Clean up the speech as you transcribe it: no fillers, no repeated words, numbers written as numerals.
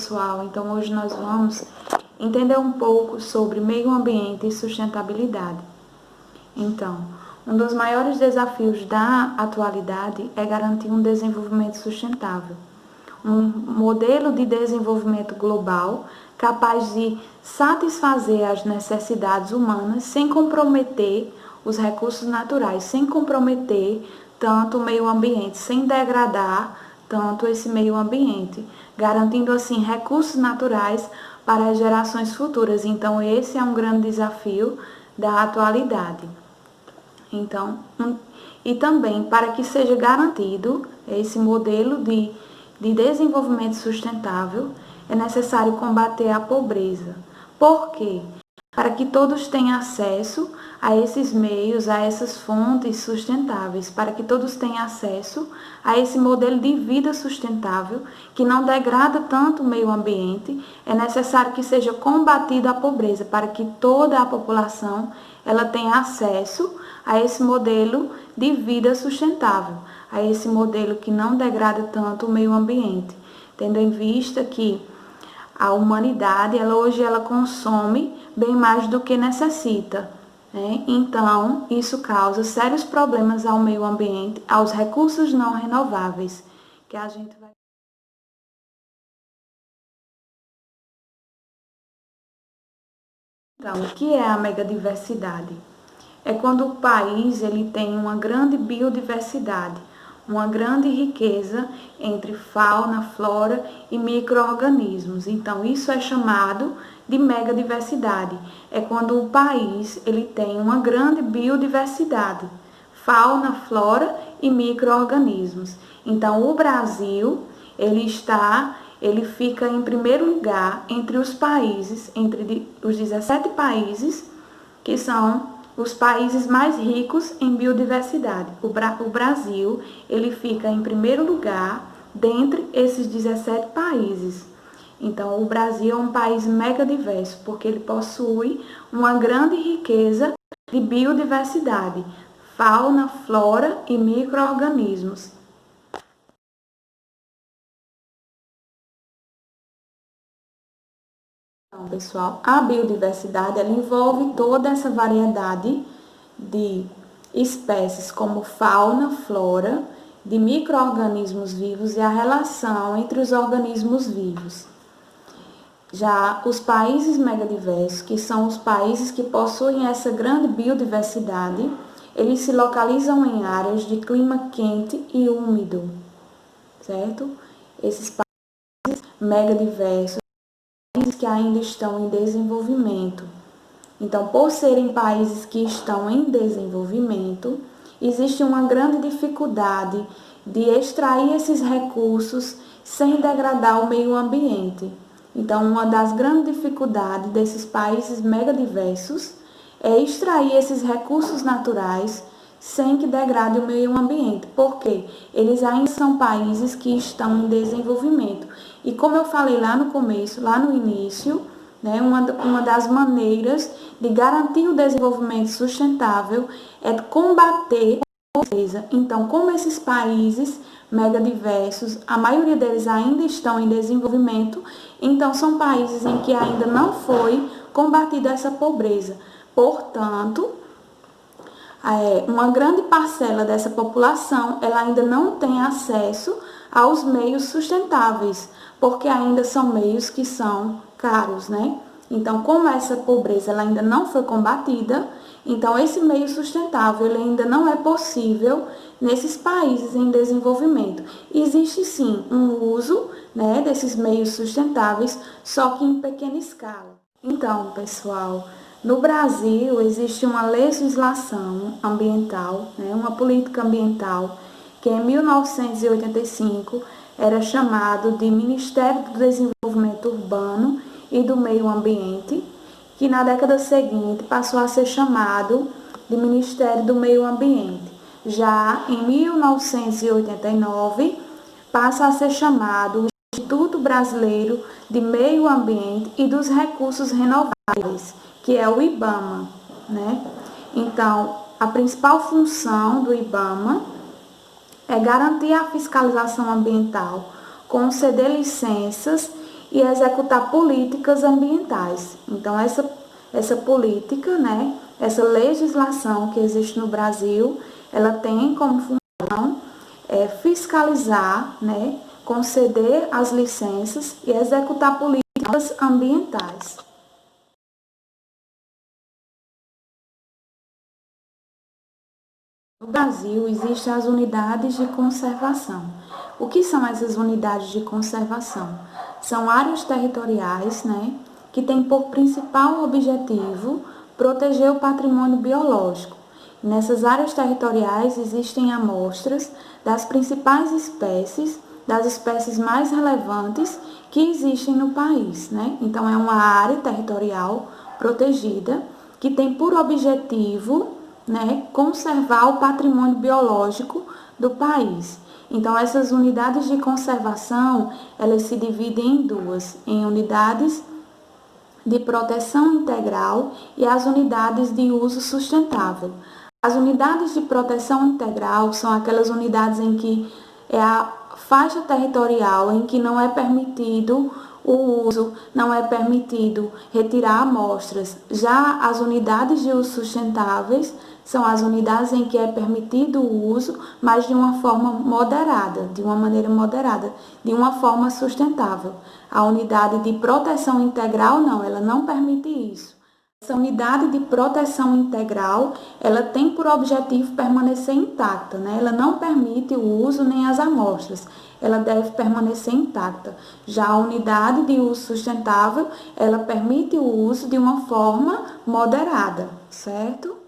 pessoal, então hoje nós vamos entender um pouco sobre meio ambiente e sustentabilidade. Então, um dos maiores desafios da atualidade é garantir um desenvolvimento sustentável, um modelo de desenvolvimento global capaz de satisfazer as necessidades humanas sem comprometer os recursos naturais, sem comprometer tanto o meio ambiente, sem degradar tanto esse meio ambiente, garantindo assim recursos naturais para as gerações futuras. Então, esse é um grande desafio da atualidade. Então, e também para que seja garantido esse modelo de desenvolvimento sustentável, é necessário combater a pobreza. Por quê? Para que todos tenham acesso a esses meios, a essas fontes sustentáveis, para que todos tenham acesso a esse modelo de vida sustentável, que não degrada tanto o meio ambiente, é necessário que seja combatida a pobreza, para que toda a população ela tenha acesso a esse modelo de vida sustentável, a esse modelo que não degrada tanto o meio ambiente, tendo em vista que a humanidade, hoje ela consome bem mais do que necessita, né? Então, isso causa sérios problemas ao meio ambiente, aos recursos não renováveis, que a gente vai... Então, o que é a megadiversidade? É quando o país ele tem uma grande biodiversidade, uma grande riqueza entre fauna, flora e micro-organismos. Então, isso é chamado de megadiversidade. É quando o país ele tem uma grande biodiversidade, fauna, flora e micro-organismos. Então, o Brasil, ele fica em primeiro lugar entre os países, entre os 17 países que são os países mais ricos em biodiversidade. O Brasil, ele fica em primeiro lugar dentre esses 17 países. Então, o Brasil é um país mega diverso, porque ele possui uma grande riqueza de biodiversidade, fauna, flora e micro-organismos. Então, pessoal, a biodiversidade ela envolve toda essa variedade de espécies como fauna, flora, de micro-organismos vivos e a relação entre os organismos vivos. Já os países megadiversos, que são os países que possuem essa grande biodiversidade, eles se localizam em áreas de clima quente e úmido, certo? Esses países megadiversos que ainda estão em desenvolvimento. Então, por serem países que estão em desenvolvimento, existe uma grande dificuldade de extrair esses recursos sem degradar o meio ambiente. Então, uma das grandes dificuldades desses países megadiversos é extrair esses recursos naturais sem que degrade o meio ambiente, porque eles ainda são países que estão em desenvolvimento. E como eu falei lá no começo, lá no início, né, uma das maneiras de garantir o desenvolvimento sustentável é combater a pobreza. Então, como esses países megadiversos, a maioria deles ainda estão em desenvolvimento, então são países em que ainda não foi combatida essa pobreza. Portanto, uma grande parcela dessa população ela ainda não tem acesso aos meios sustentáveis, porque ainda são meios que são caros, né? Então, como essa pobreza ela ainda não foi combatida, então esse meio sustentável ele ainda não é possível nesses países em desenvolvimento. Existe sim um uso, né, desses meios sustentáveis, só que em pequena escala. Então, pessoal, no Brasil existe uma legislação ambiental, né, uma política ambiental, que em 1985 era chamado de Ministério do Desenvolvimento Urbano e do Meio Ambiente, que na década seguinte passou a ser chamado de Ministério do Meio Ambiente. Já em 1989 passa a ser chamado Instituto Brasileiro de Meio Ambiente e dos Recursos Renováveis, que é o IBAMA, né? Então, a principal função do IBAMA é garantir a fiscalização ambiental, conceder licenças e executar políticas ambientais. Então, essa política, né, essa legislação que existe no Brasil, ela tem como função fiscalizar, né, conceder as licenças e executar políticas ambientais. No Brasil, existem as unidades de conservação. O que são essas unidades de conservação? São áreas territoriais, né, que têm por principal objetivo proteger o patrimônio biológico. Nessas áreas territoriais existem amostras das principais espécies, das espécies mais relevantes que existem no país, né? Então, é uma área territorial protegida que tem por objetivo, né, conservar o patrimônio biológico do país. Então, essas unidades de conservação, elas se dividem em duas, em unidades de proteção integral e as unidades de uso sustentável. As unidades de proteção integral são aquelas unidades em que é a faixa territorial em que não é permitido o uso, não é permitido retirar amostras. Já as unidades de uso sustentáveis são as unidades em que é permitido o uso, mas de uma forma moderada, de uma maneira moderada, de uma forma sustentável. A unidade de proteção integral não, ela não permite isso. Essa unidade de proteção integral, ela tem por objetivo permanecer intacta, né? Ela não permite o uso nem as amostras, ela deve permanecer intacta. Já a unidade de uso sustentável, ela permite o uso de uma forma moderada, certo?